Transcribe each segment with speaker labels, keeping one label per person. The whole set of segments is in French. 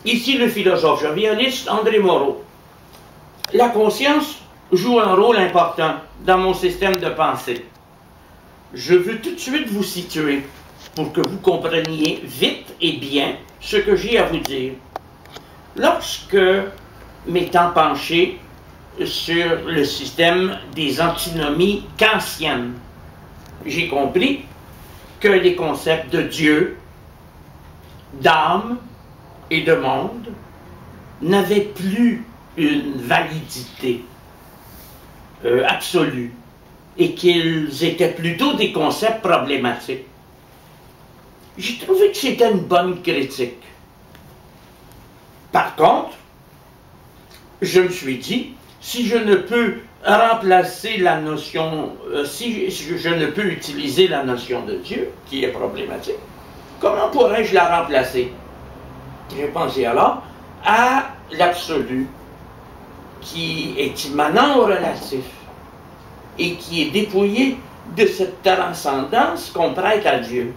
Speaker 1: Ici le philosophe jovialiste André Moreau. La conscience joue un rôle important dans mon système de pensée. Je veux tout de suite vous situer pour que vous compreniez vite et bien ce que j'ai à vous dire. Lorsque, m'étant penché sur le système des antinomies kantiennes, j'ai compris que les concepts de Dieu, d'âme et de monde n'avaient plus une validité absolue et qu'ils étaient plutôt des concepts problématiques. J'ai trouvé que c'était une bonne critique. Par contre, je me suis dit, si je ne peux remplacer la notion, si je ne peux utiliser la notion de Dieu, qui est problématique, comment pourrais-je la remplacer? J'ai pensé alors à l'absolu, qui est immanent au relatif et qui est dépouillé de cette transcendance qu'on prête à Dieu.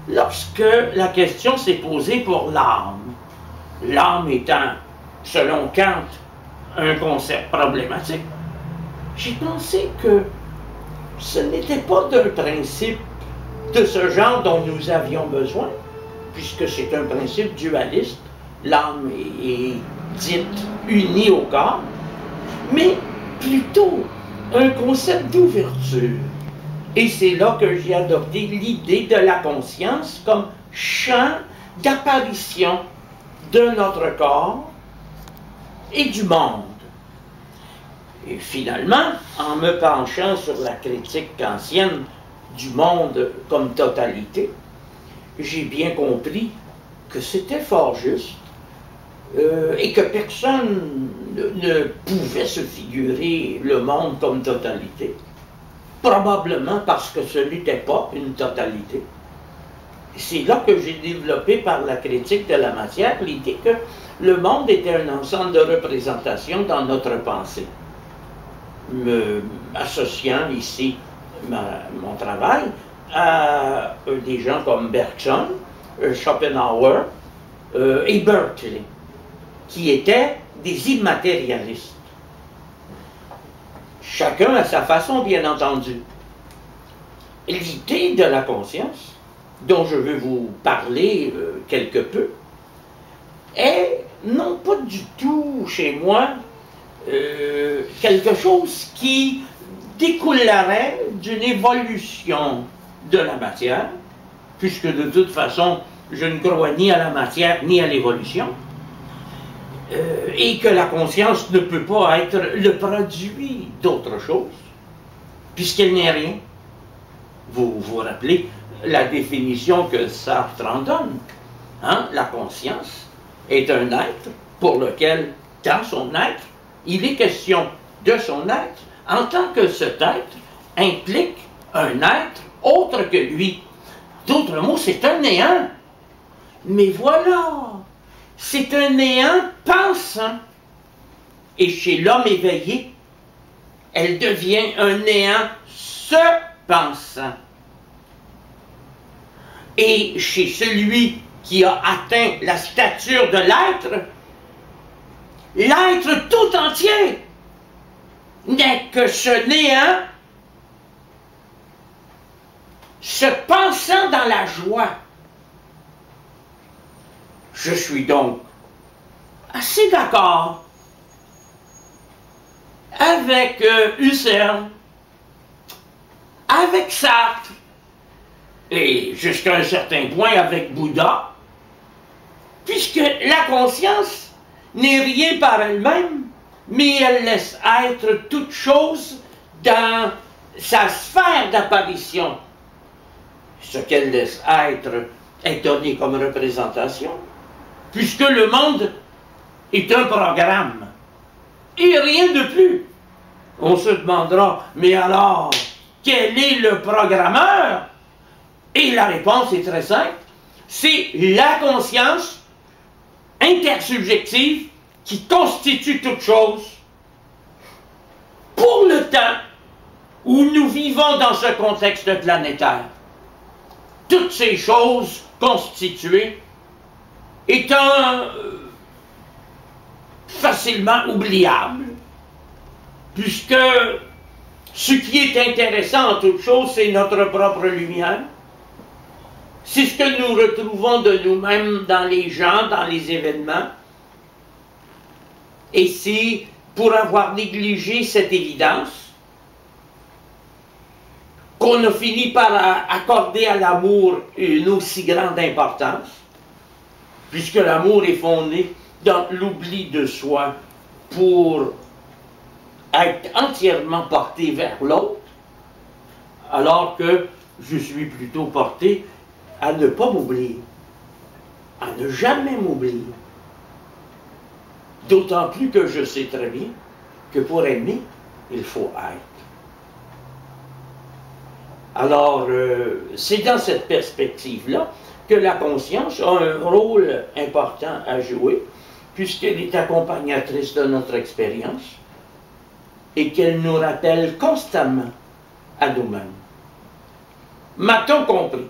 Speaker 1: Lorsque la question s'est posée pour l'âme étant, selon Kant, un concept problématique, j'ai pensé que ce n'était pas d'un principe de ce genre dont nous avions besoin, puisque c'est un principe dualiste, l'âme est dite unie au corps, mais plutôt un concept d'ouverture. Et c'est là que j'ai adopté l'idée de la conscience comme champ d'apparition de notre corps et du monde. Et finalement, en me penchant sur la critique kantienne du monde comme totalité, j'ai bien compris que c'était fort juste et que personne ne pouvait se figurer le monde comme totalité, probablement parce que ce n'était pas une totalité. C'est là que j'ai développé par la critique de la matière l'idée que le monde était un ensemble de représentations dans notre pensée. Me associant ici mon travail à des gens comme Bergson, Schopenhauer et Berkeley, qui étaient des immatérialistes. Chacun à sa façon, bien entendu. L'idée de la conscience, dont je veux vous parler quelque peu, est non pas du tout chez moi quelque chose qui découlerait d'une évolution de la matière, puisque de toute façon, je ne crois ni à la matière ni à l'évolution, et que la conscience ne peut pas être le produit d'autre chose, puisqu'elle n'est rien. Vous vous rappelez la définition que Sartre en donne. Hein? La conscience est un être pour lequel, dans son être, il est question de son être, en tant que cet être implique un être autre que lui. D'autres mots, c'est un néant. Mais voilà, c'est un néant pensant. Et chez l'homme éveillé, elle devient un néant se pensant. Et chez celui qui a atteint la stature de l'être tout entier n'est que ce néant se pensant dans la joie. Je suis donc assez d'accord avec Husserl, avec Sartre, et jusqu'à un certain point avec Bouddha, puisque la conscience n'est rien par elle-même, mais elle laisse être toute chose dans sa sphère d'apparition. Ce qu'elle laisse être est donné comme représentation, puisque le monde est un programme, et rien de plus. On se demandera, mais alors, quel est le programmeur? Et la réponse est très simple, c'est la conscience intersubjective qui constitue toute chose pour le temps où nous vivons dans ce contexte planétaire. Toutes ces choses constituées étant facilement oubliable, puisque ce qui est intéressant en toute chose, c'est notre propre lumière. C'est ce que nous retrouvons de nous-mêmes dans les gens, dans les événements. Et c'est pour avoir négligé cette évidence qu'on a fini par accorder à l'amour une aussi grande importance, puisque l'amour est fondé dans l'oubli de soi pour être entièrement porté vers l'autre, alors que je suis plutôt porté à ne pas m'oublier, à ne jamais m'oublier. D'autant plus que je sais très bien que pour aimer, il faut être. Alors, c'est dans cette perspective-là que la conscience a un rôle important à jouer, puisqu'elle est accompagnatrice de notre expérience et qu'elle nous rappelle constamment à nous-mêmes. M'a-t-on compris?